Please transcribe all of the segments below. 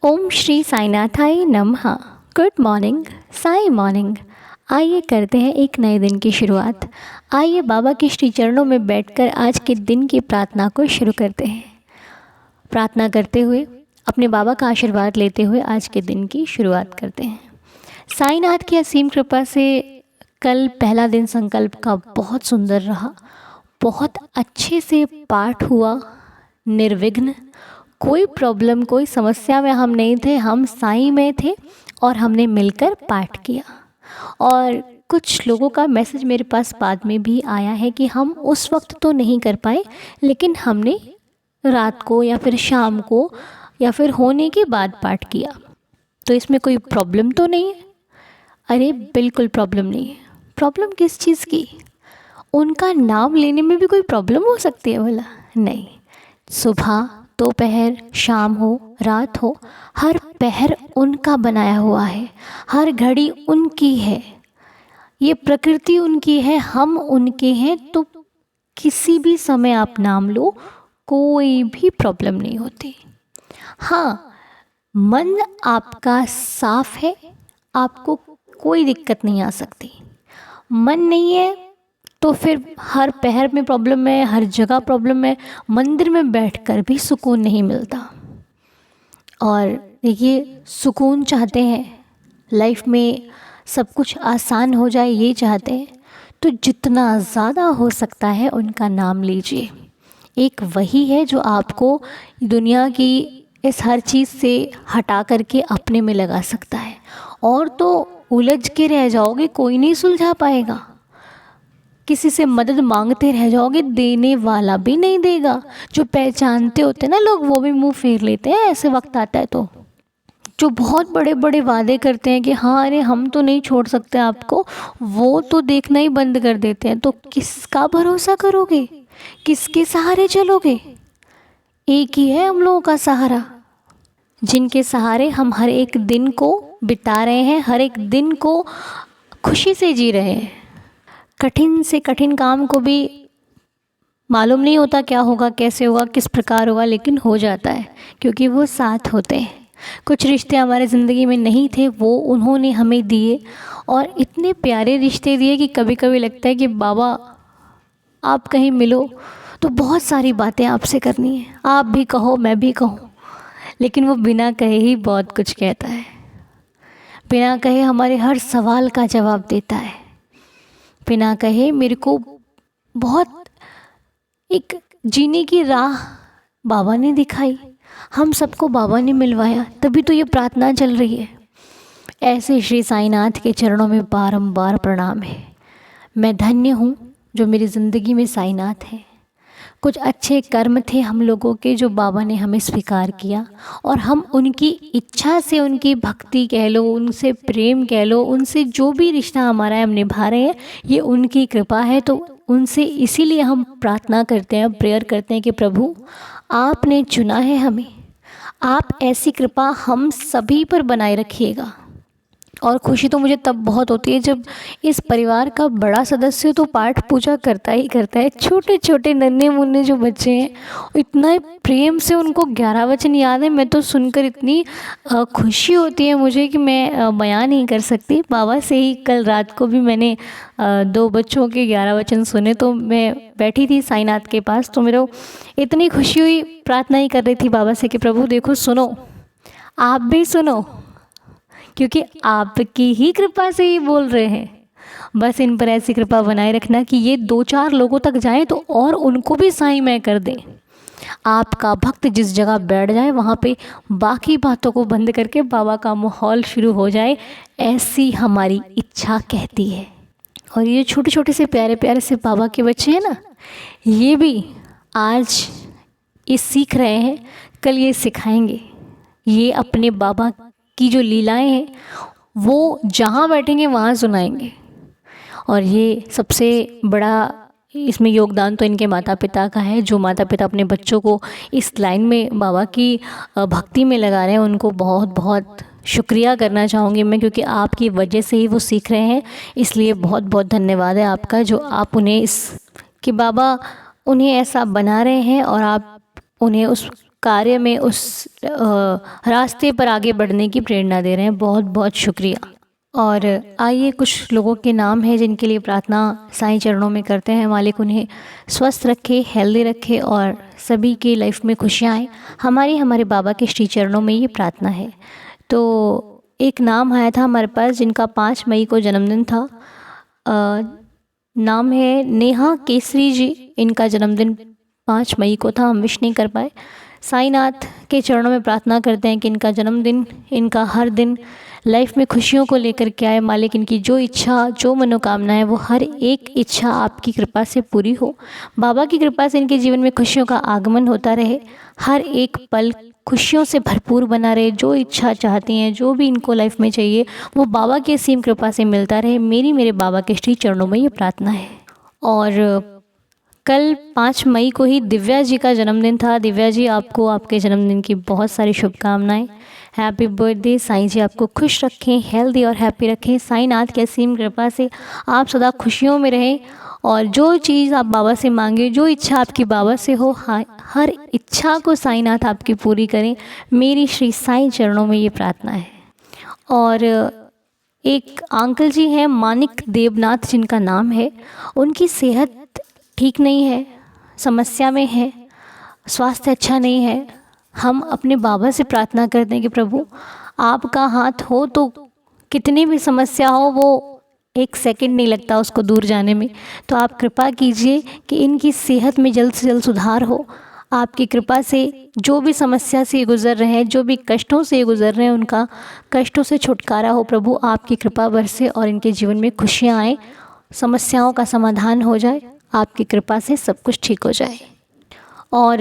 ओम श्री साईनाथाय नमः। Good morning, Sai morning. आइए करते हैं एक नए दिन की शुरुआत। आइए बाबा के श्री चरणों में बैठकर आज के दिन की प्रार्थना को शुरू करते हैं। प्रार्थना करते हुए अपने बाबा का आशीर्वाद लेते हुए आज के दिन की शुरुआत करते हैं। साईनाथ की असीम कृपा से कल पहला दिन संकल्प का बहुत सुंदर रहा, बहुत अच्छे से पाठ हुआ, निर्विघ्न। कोई प्रॉब्लम, कोई समस्या में हम नहीं थे, हम साई में थे और हमने मिलकर पाठ किया। और कुछ लोगों का मैसेज मेरे पास बाद में भी आया है कि हम उस वक्त तो नहीं कर पाए, लेकिन हमने रात को या फिर शाम को या फिर होने के बाद पाठ किया। तो इसमें कोई प्रॉब्लम तो नहीं है? अरे बिल्कुल प्रॉब्लम नहीं है। प्रॉब्लम किस चीज़ की? उनका नाम लेने में भी कोई प्रॉब्लम हो सकती है बोला? नहीं। सुबह, दोपहर, शाम हो, रात हो, हर पहर उनका बनाया हुआ है, हर घड़ी उनकी है, ये प्रकृति उनकी है, हम उनके हैं। तो किसी भी समय आप नाम लो, कोई भी प्रॉब्लम नहीं होती। हाँ, मन आपका साफ है, आपको कोई दिक्कत नहीं आ सकती। मन नहीं है तो फिर हर पहर में प्रॉब्लम है, हर जगह प्रॉब्लम है। मंदिर में बैठकर भी सुकून नहीं मिलता। और देखिए, सुकून चाहते हैं, लाइफ में सब कुछ आसान हो जाए ये चाहते हैं, तो जितना ज़्यादा हो सकता है उनका नाम लीजिए। एक वही है जो आपको दुनिया की इस हर चीज़ से हटा करके अपने में लगा सकता है। और तो उलझ के रह जाओगे, कोई नहीं सुलझा पाएगा। किसी से मदद मांगते रह जाओगे, देने वाला भी नहीं देगा। जो पहचानते होते हैं ना लोग, वो भी मुंह फेर लेते हैं ऐसे वक्त आता है तो। जो बहुत बड़े बड़े वादे करते हैं कि हाँ अरे हम तो नहीं छोड़ सकते आपको, वो तो देखना ही बंद कर देते हैं। तो किसका भरोसा करोगे? किसके सहारे चलोगे? एक ही है हम लोगों का सहारा, जिनके सहारे हम हर एक दिन को बिता रहे हैं, हर एक दिन को खुशी से जी रहे हैं। कठिन से कठिन काम को भी मालूम नहीं होता क्या होगा, कैसे होगा, किस प्रकार होगा, लेकिन हो जाता है क्योंकि वो साथ होते हैं। कुछ रिश्ते हमारे ज़िंदगी में नहीं थे, वो उन्होंने हमें दिए, और इतने प्यारे रिश्ते दिए कि कभी कभी लगता है कि बाबा आप कहीं मिलो तो बहुत सारी बातें आपसे करनी है, आप भी कहो मैं भी कहूँ। लेकिन वो बिना कहे ही बहुत कुछ कहता है, बिना कहे हमारे हर सवाल का जवाब देता है, बिना कहे मेरे को बहुत एक जीने की राह बाबा ने दिखाई, हम सबको बाबा ने मिलवाया, तभी तो ये प्रार्थना चल रही है। ऐसे श्री साईनाथ के चरणों में बारंबार प्रणाम है। मैं धन्य हूँ जो मेरी ज़िंदगी में साईनाथ है। कुछ अच्छे कर्म थे हम लोगों के जो बाबा ने हमें स्वीकार किया, और हम उनकी इच्छा से, उनकी भक्ति कह लो, उनसे प्रेम कह लो, उनसे जो भी रिश्ता हमारा है हम निभा रहे हैं, ये उनकी कृपा है। तो उनसे इसीलिए हम प्रार्थना करते हैं, प्रेयर करते हैं कि प्रभु आपने चुना है हमें, आप ऐसी कृपा हम सभी पर बनाए रखिएगा। और खुशी तो मुझे तब बहुत होती है जब इस परिवार का बड़ा सदस्य तो पाठ पूजा करता ही करता है। छोटे छोटे नन्हे मुन्ने जो बच्चे हैं, इतना प्रेम से उनको 11 वचन याद है। मैं तो सुनकर इतनी खुशी होती है मुझे कि मैं बयान नहीं कर सकती। बाबा से ही कल रात को भी मैंने 2 बच्चों के 11 वचन सुने। तो मैं बैठी थी साईनाथ के पास, तो मेरे इतनी खुशी हुई, प्रार्थना ही कर रही थी बाबा से कि प्रभु देखो, सुनो, आप भी सुनो, क्योंकि आपकी ही कृपा से ही बोल रहे हैं। बस इन पर ऐसी कृपा बनाए रखना कि ये 2-4 लोगों तक जाएं तो और उनको भी साईं मैं कर दें। आपका भक्त जिस जगह बैठ जाए वहाँ पे बाकी बातों को बंद करके बाबा का माहौल शुरू हो जाए, ऐसी हमारी इच्छा कहती है। और ये छोटे छोटे से प्यारे प्यारे से बाबा के बच्चे हैं ना, ये भी आज ये सीख रहे हैं, कल ये सिखाएंगे। ये अपने बाबा की जो लीलाएं हैं वो जहाँ बैठेंगे वहाँ सुनाएंगे। और ये सबसे बड़ा इसमें योगदान तो इनके माता पिता का है, जो माता पिता अपने बच्चों को इस लाइन में बाबा की भक्ति में लगा रहे हैं। उनको बहुत बहुत शुक्रिया करना चाहूँगी मैं, क्योंकि आपकी वजह से ही वो सीख रहे हैं। इसलिए बहुत बहुत धन्यवाद है आपका, जो आप उन्हें कि बाबा उन्हें ऐसा बना रहे हैं और आप उन्हें उस कार्य में, उस रास्ते पर आगे बढ़ने की प्रेरणा दे रहे हैं। बहुत बहुत शुक्रिया। और आइए कुछ लोगों के नाम हैं जिनके लिए प्रार्थना साईं चरणों में करते हैं। मालिक उन्हें स्वस्थ रखे, हेल्दी रखे और सभी की लाइफ में खुशियाँ आए। हमारे बाबा के श्री चरणों में ये प्रार्थना है। तो एक नाम आया था हमारे पास जिनका 5 मई को जन्मदिन था। नाम है नेहा केसरी जी। इनका जन्मदिन 5 मई को था, हम विश नहीं कर पाए। साईनाथ के चरणों में प्रार्थना करते हैं कि इनका जन्मदिन, इनका हर दिन लाइफ में खुशियों को लेकर के आए। मालिक इनकी जो इच्छा, जो मनोकामना है, वो हर एक इच्छा आपकी कृपा से पूरी हो। बाबा की कृपा से इनके जीवन में खुशियों का आगमन होता रहे। हर एक पल खुशियों से भरपूर बना रहे। जो इच्छा चाहती हैं, जो भी इनको लाइफ में चाहिए, वो बाबा की असीम कृपा से मिलता रहे। मेरे बाबा के श्री चरणों में ये प्रार्थना है। और कल 5 मई को ही दिव्या जी का जन्मदिन था। दिव्या जी, आपको आपके जन्मदिन की बहुत सारी शुभकामनाएं। Happy birthday. साईं जी आपको खुश रखें, हेल्दी और हैप्पी रखें। साईनाथ की असीम कृपा से आप सदा खुशियों में रहें और जो चीज़ आप बाबा से मांगे, जो इच्छा आपकी बाबा से हो, हर इच्छा को साईनाथ आपकी पूरी करें। मेरी श्री साईं चरणों में ये प्रार्थना है। और एक अंकल जी हैं, मानिक देवनाथ जिनका नाम है। उनकी सेहत ठीक नहीं है, समस्या में है, स्वास्थ्य अच्छा नहीं है। हम अपने बाबा से प्रार्थना करते हैं कि प्रभु आपका हाथ हो तो कितनी भी समस्या हो, वो 1 सेकंड नहीं लगता उसको दूर जाने में। तो आप कृपा कीजिए कि इनकी सेहत में जल्द से जल्द सुधार हो। आपकी कृपा से जो भी समस्या से गुज़र रहे हैं, जो भी कष्टों से गुज़र रहे हैं, उनका कष्टों से छुटकारा हो। प्रभु आपकी कृपा बरसे और इनके जीवन में खुशियाँ आए, समस्याओं का समाधान हो जाए। आपकी कृपा से सब कुछ ठीक हो जाए। और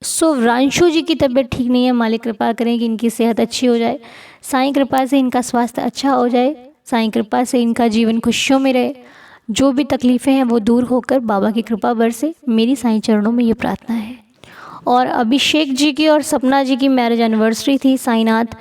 सुवरांशु जी की तबीयत ठीक नहीं है। मालिक कृपा करें कि इनकी सेहत अच्छी हो जाए। साईं कृपा से इनका स्वास्थ्य अच्छा हो जाए। साईं कृपा से इनका जीवन खुशियों में रहे। जो भी तकलीफ़ें हैं वो दूर होकर बाबा की कृपा बरसे। मेरी साईं चरणों में ये प्रार्थना है। और अभिषेक जी की और सपना जी की मैरिज एनिवर्सरी थी। साईनाथ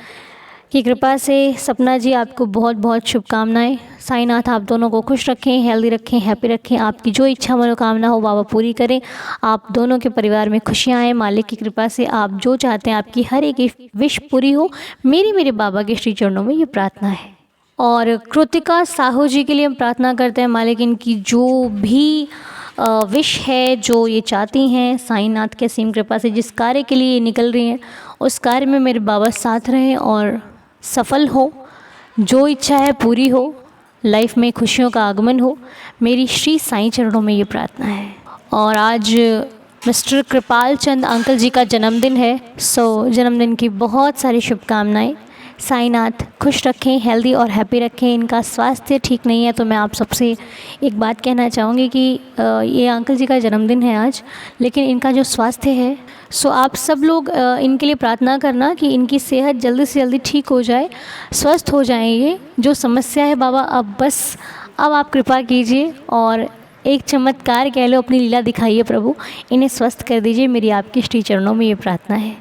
की कृपा से सपना जी आपको बहुत बहुत शुभकामनाएं। साईनाथ आप दोनों को खुश रखें, हेल्दी रखें, हैप्पी रखें। आपकी जो इच्छा मनोकामना हो बाबा पूरी करें। आप दोनों के परिवार में खुशियाँ आएँ। मालिक की कृपा से आप जो चाहते हैं आपकी हर एक विश पूरी हो। मेरे बाबा के श्री चरणों में ये प्रार्थना है। और कृतिका साहू जी के लिए हम प्रार्थना करते हैं। मालिक इनकी जो भी विश है, जो ये चाहती हैं, साईनाथ के असीम कृपा से जिस कार्य के लिए ये निकल रही हैं, उस कार्य में मेरे बाबा साथ रहें और सफल हो। जो इच्छा है पूरी हो, लाइफ में खुशियों का आगमन हो। मेरी श्री साईं चरणों में ये प्रार्थना है। और आज मिस्टर कृपाल चंद अंकल जी का जन्मदिन है। जन्मदिन की बहुत सारी शुभकामनाएं। साईनाथ खुश रखें, हेल्दी और हैप्पी रखें। इनका स्वास्थ्य ठीक नहीं है, तो मैं आप सबसे एक बात कहना चाहूँगी कि ये अंकल जी का जन्मदिन है आज, लेकिन इनका जो स्वास्थ्य है, आप सब लोग इनके लिए प्रार्थना करना कि इनकी सेहत जल्दी से जल्दी ठीक हो जाए, स्वस्थ हो जाएं। ये जो समस्या है बाबा, अब आप कृपा कीजिए और एक चमत्कार कह लो, अपनी लीला दिखाइए प्रभु। इन्हें स्वस्थ कर दीजिए। मेरी आपकी श्री चरणों में ये प्रार्थना है।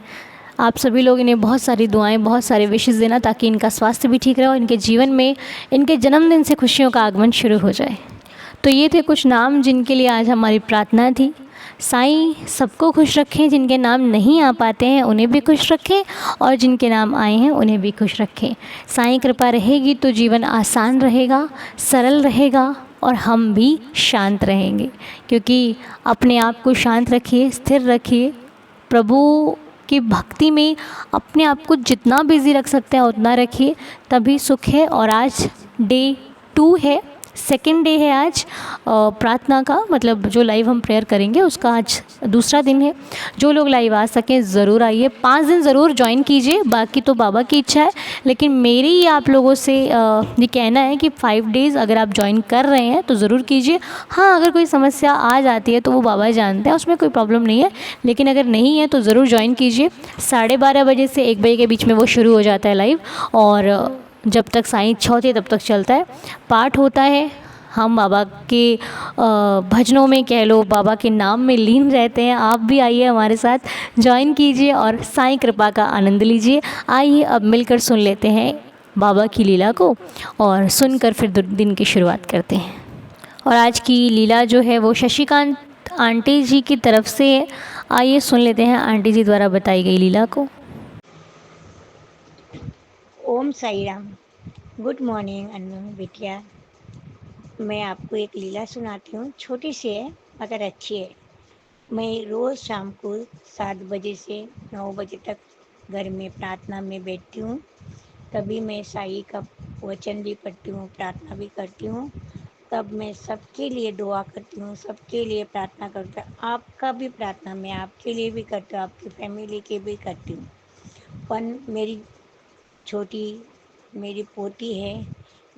आप सभी लोग इन्हें बहुत सारी दुआएं, बहुत सारे विशेष देना, ताकि इनका स्वास्थ्य भी ठीक रहे और इनके जीवन में इनके जन्मदिन से खुशियों का आगमन शुरू हो जाए। तो ये थे कुछ नाम जिनके लिए आज हमारी प्रार्थना थी। साईं सबको खुश रखें। जिनके नाम नहीं आ पाते हैं उन्हें भी खुश रखें, और जिनके नाम आए हैं उन्हें भी खुश रखें। साईं कृपा रहेगी तो जीवन आसान रहेगा, सरल रहेगा और हम भी शांत रहेंगे। क्योंकि अपने आप को शांत रखिए, स्थिर रखिए, प्रभु की भक्ति में अपने आप को जितना बिज़ी रख सकते हैं उतना रखिए, तभी सुख है। और आज डे 2 है, सेकेंड डे है आज प्रार्थना का, मतलब जो लाइव हम प्रेयर करेंगे उसका आज दूसरा दिन है। जो लोग लाइव आ सकें ज़रूर आइए, 5 दिन ज़रूर ज्वाइन कीजिए। बाकी तो बाबा की इच्छा है, लेकिन मेरी आप लोगों से ये कहना है कि 5 डेज़ अगर आप ज्वाइन कर रहे हैं तो ज़रूर कीजिए। हाँ, अगर कोई समस्या आ जाती है तो वो बाबा जानते हैं, उसमें कोई प्रॉब्लम नहीं है, लेकिन अगर नहीं है तो ज़रूर ज्वाइन कीजिए। 12:30 बजे से 1 बजे के बीच में वो शुरू हो जाता है लाइव, और जब तक साईं इच्छा होती है तब तक चलता है। पाठ होता है, हम बाबा के भजनों में कह लो, बाबा के नाम में लीन रहते हैं। आप भी आइए, हमारे साथ ज्वाइन कीजिए और साईं कृपा का आनंद लीजिए। आइए अब मिलकर सुन लेते हैं बाबा की लीला को, और सुनकर फिर दिन की शुरुआत करते हैं। और आज की लीला जो है वो शशिकांत आंटी जी की तरफ से है। आइए सुन लेते हैं आंटी जी द्वारा बताई गई लीला को। ओम साई राम। गुड मॉर्निंग अनु बिटिया। मैं आपको एक लीला सुनाती हूँ, छोटी सी है मगर अच्छी है। मैं रोज़ शाम को 7 बजे से 9 बजे तक घर में प्रार्थना में बैठती हूँ। कभी मैं साई का वचन भी पढ़ती हूँ, प्रार्थना भी करती हूँ। तब मैं सबके लिए दुआ करती हूँ, सबके लिए प्रार्थना करती हूँ। आपका भी प्रार्थना मैं आपके लिए भी करती हूँ, आपकी फैमिली के भी करती हूँ। पर मेरी छोटी मेरी पोती है,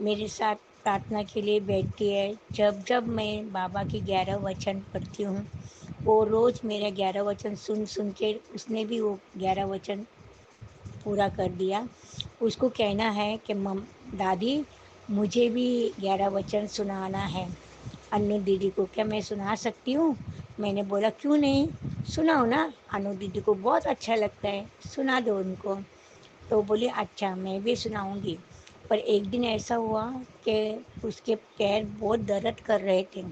मेरे साथ प्रार्थना के लिए बैठती है। जब जब मैं बाबा के 11 वचन पढ़ती हूँ, वो रोज़ मेरा 11 वचन सुन सुन के उसने भी वो 11 वचन पूरा कर दिया। उसको कहना है कि दादी मुझे भी 11 वचन सुनाना है अनु दीदी को, क्या मैं सुना सकती हूँ? मैंने बोला क्यों नहीं, सुनाओ ना, अनु दीदी को बहुत अच्छा लगता है, सुना दो उनको। तो बोली अच्छा मैं भी सुनाऊंगी। पर एक दिन ऐसा हुआ कि उसके पैर बहुत दर्द कर रहे थे।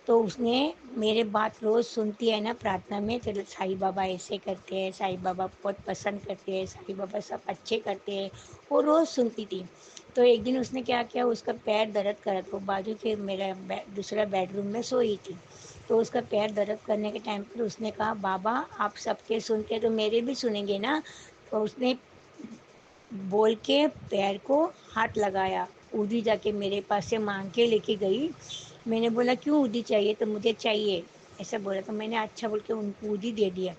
तो उसने मेरे बात रोज़ सुनती है ना प्रार्थना में, चलो साईं बाबा ऐसे करते हैं, साईं बाबा बहुत पसंद करते हैं, साईं बाबा सब अच्छे करते हैं, वो रोज़ सुनती थी। तो एक दिन उसने क्या किया, उसका पैर दर्द कर रहा था, वो बाजू के मेरा दूसरा बेडरूम में सोई थी। तो उसका पैर दर्द करने के टाइम पर उसने कहा बाबा आप सबके सुनते तो मेरे भी सुनेंगे ना। तो उसने बोल के पैर को हाथ लगाया। ऊदी जाके मेरे पास से मांग के लेके गई। मैंने बोला क्यों ऊदी चाहिए? तो मुझे चाहिए ऐसा बोला। तो मैंने अच्छा बोल के उनको ऊदी दे दिया।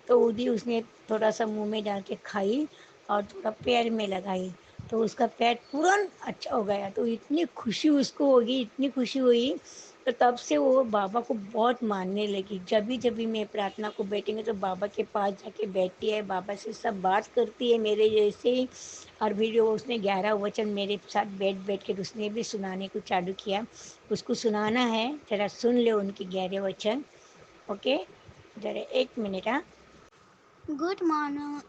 तो ऊदी उसने थोड़ा सा मुंह में डाल के खाई और थोड़ा पैर में लगाई। तो उसका पैर तुरंत अच्छा हो गया। तो इतनी खुशी उसको होगी, इतनी खुशी हुई। तो तब से वो बाबा को बहुत मानने लगी। जब भी मैं प्रार्थना को बैठेंगे तो बाबा के पास जाके बैठती है, बाबा से सब बात करती है मेरे जैसे ही। और फिर वो उसने 11 वचन मेरे साथ बैठ के उसने भी सुनाने को चालू किया। उसको सुनाना है, जरा सुन ले उनके 11 वचन। ओके, जरा 1 मिनट। हाँ, गुड मॉर्निंग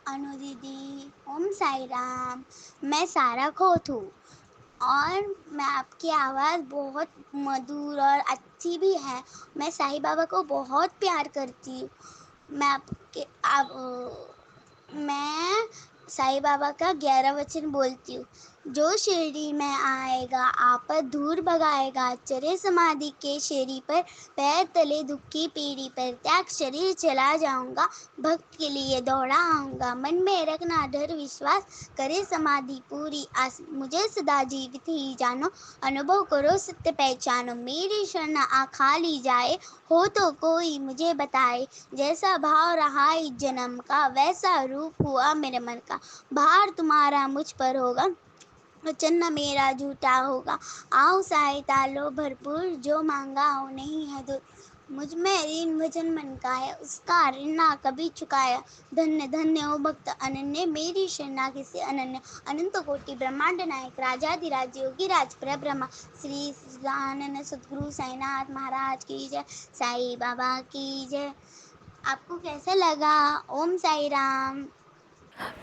अनु दीदी। ओम साई राम। मैं सारा खोत हूँ और मैं आपकी आवाज़ बहुत मधुर और अच्छी भी है। मैं साईं बाबा को बहुत प्यार करती हूँ। मैं साईं बाबा का 11 वचन बोलती हूँ। जो शिरडी में आएगा आपद दूर भगाएगा, चरे समाधि के शेरी पर, पैर तले दुख की पीढ़ी पर, त्याग शरीर चला जाऊंगा, भक्त के लिए दौड़ा आऊंगा। मन में रखना डर विश्वास, करे समाधि पूरी आस, मुझे सदा जीवित ही जानो, अनुभव करो सत्य पहचानो। मेरी शरण आखा ली जाए, हो तो कोई मुझे बताए, जैसा भाव रहा इस जन्म का, वैसा रूप हुआ मेरे मन का। भार तुम्हारा मुझ पर होगा, वचन न मेरा झूठा होगा। आओ सहायता लो भरपूर, जो मांगा हो नहीं है दूर। मुझ में ऋण वचन मन का है, उसका ऋण ना कभी चुकाया। धन्य धन्य हो भक्त अनन्य, मेरी शरणागति से अनन्य। अनंत कोटि ब्रह्मांड नायक, राजाधिराज योगी राज परब्रह्मा, श्री सच्चिदानंद सद्गुरु साईनाथ महाराज की जय, साईं बाबा की जय। आपको कैसा लगा? ओम साई राम।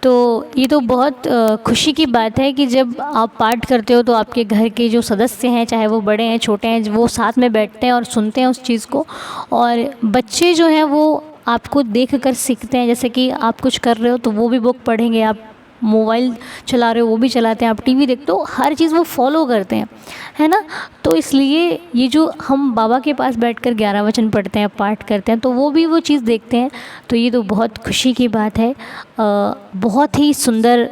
तो ये तो बहुत खुशी की बात है कि जब आप पाठ करते हो तो आपके घर के जो सदस्य हैं, चाहे वो बड़े हैं छोटे हैं, वो साथ में बैठते हैं और सुनते हैं उस चीज़ को। और बच्चे जो हैं वो आपको देख कर सीखते हैं। जैसे कि आप कुछ कर रहे हो तो वो भी बुक पढ़ेंगे, आप मोबाइल चला रहे हो वो भी चलाते हैं, आप टीवी देखते हो, हर चीज़ वो फॉलो करते हैं, है ना। तो इसलिए ये जो हम बाबा के पास बैठकर 11 वचन पढ़ते हैं, पाठ करते हैं, तो वो भी वो चीज़ देखते हैं। तो ये तो बहुत खुशी की बात है। बहुत ही सुंदर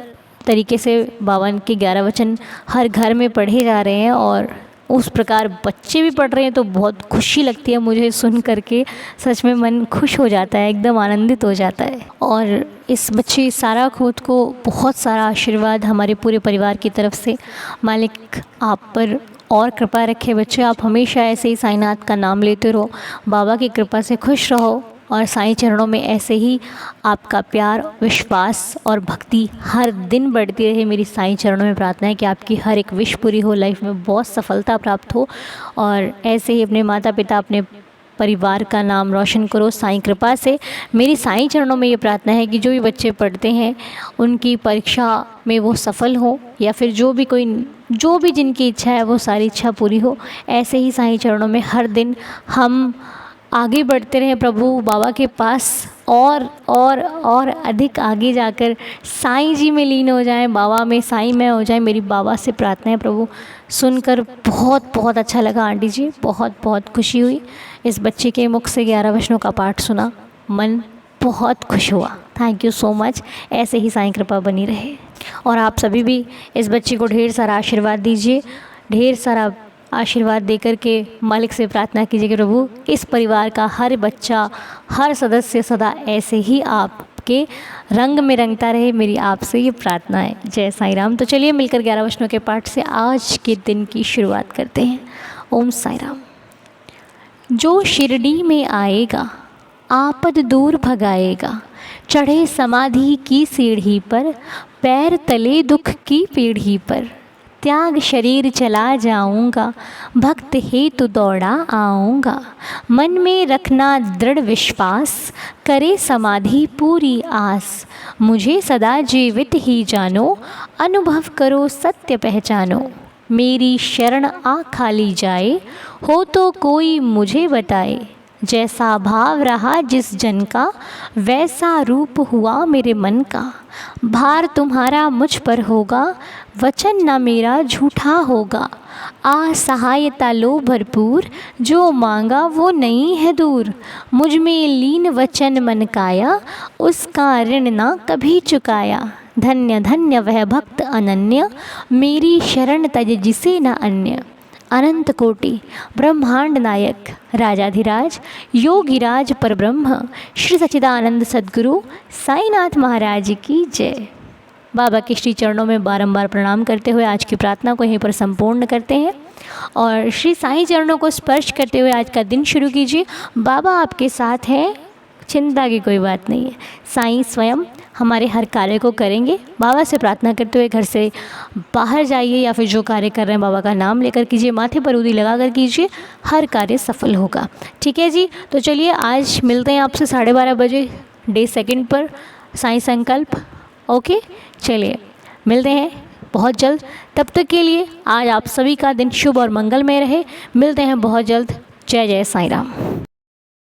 तरीके से बाबा के 11 वचन हर घर में पढ़े जा रहे हैं और उस प्रकार बच्चे भी पढ़ रहे हैं, तो बहुत खुशी लगती है मुझे सुन करके। सच में मन खुश हो जाता है, एकदम आनंदित हो जाता है। और इस बच्चे सारा खोत को बहुत सारा आशीर्वाद हमारे पूरे परिवार की तरफ से। मालिक आप पर और कृपा रखे बच्चे, आप हमेशा ऐसे ही साईनाथ का नाम लेते रहो, बाबा की कृपा से खुश रहो और साईं चरणों में ऐसे ही आपका प्यार, विश्वास और भक्ति हर दिन बढ़ती रहे। मेरी साईं चरणों में प्रार्थना है कि आपकी हर एक विश पूरी हो, लाइफ में बहुत सफलता प्राप्त हो और ऐसे ही अपने माता पिता, अपने परिवार का नाम रोशन करो साईं कृपा से। मेरी साईं चरणों में ये प्रार्थना है कि जो भी बच्चे पढ़ते हैं उनकी परीक्षा में वो सफल हो, या फिर जो भी जिनकी इच्छा है वो सारी इच्छा पूरी हो। ऐसे ही साईं चरणों में हर दिन हम आगे बढ़ते रहें प्रभु बाबा के पास, और अधिक आगे जाकर साईं जी में लीन हो जाएं, बाबा में साईं में हो जाएं। मेरी बाबा से प्रार्थना है प्रभु। सुनकर बहुत बहुत अच्छा लगा आंटी जी, बहुत बहुत खुशी हुई। इस बच्चे के मुख से 11 वचनों का पाठ सुना, मन बहुत खुश हुआ। Thank you so much. ऐसे ही साईं कृपा बनी रहे। और आप सभी भी इस बच्चे को ढेर सारा आशीर्वाद दीजिए, ढेर सारा आशीर्वाद देकर के मालिक से प्रार्थना कीजिए कि प्रभु इस परिवार का हर बच्चा, हर सदस्य सदा ऐसे ही आपके रंग में रंगता रहे। मेरी आपसे ये प्रार्थना है। जय साईं राम। तो चलिए मिलकर 11 वचनों के पाठ से आज के दिन की शुरुआत करते हैं। ओम साईं राम। जो शिरडी में आएगा आपद दूर भगाएगा, चढ़े समाधि की सीढ़ी पर, पैर तले दुख की पीढ़ी पर, त्याग शरीर चला जाऊंगा, भक्त हेतु दौड़ा आऊंगा, मन में रखना दृढ़ विश्वास, करे समाधि पूरी आस, मुझे सदा जीवित ही जानो, अनुभव करो सत्य पहचानो, मेरी शरण आ खाली जाए, हो तो कोई मुझे बताए, जैसा भाव रहा जिस जन का, वैसा रूप हुआ मेरे मन का, भार तुम्हारा मुझ पर होगा, वचन न मेरा झूठा होगा, आ सहायता लो भरपूर, जो मांगा वो नहीं है दूर, मुझ में लीन वचन मन काया, उसका ऋण ना कभी चुकाया, धन्य धन्य वह भक्त अनन्य, मेरी शरण तज जिसे न अन्य, अनंत कोटि ब्रह्मांड नायक राजाधिराज योगिराज परब्रह्म श्री सच्चिदानंद सद्गुरु साईनाथ महाराज की जय। बाबा के श्री चरणों में बारंबार प्रणाम करते हुए आज की प्रार्थना को यहीं पर संपूर्ण करते हैं और श्री साईं चरणों को स्पर्श करते हुए आज का दिन शुरू कीजिए। बाबा आपके साथ हैं, चिंता की कोई बात नहीं है। साईं स्वयं हमारे हर कार्य को करेंगे। बाबा से प्रार्थना करते हुए घर से बाहर जाइए या फिर जो कार्य कर रहे हैं बाबा का नाम लेकर कीजिए, माथे पर उंगली लगा कर कीजिए, हर कार्य सफल होगा। ठीक है जी। तो चलिए आज मिलते हैं आपसे 12:30 बजे डे 2 पर साईं संकल्प। ओके, चलिए मिलते हैं बहुत जल्द। तब तक के लिए आज आप सभी का दिन शुभ और मंगलमय रहे। मिलते हैं बहुत जल्द। जय जय साईं राम।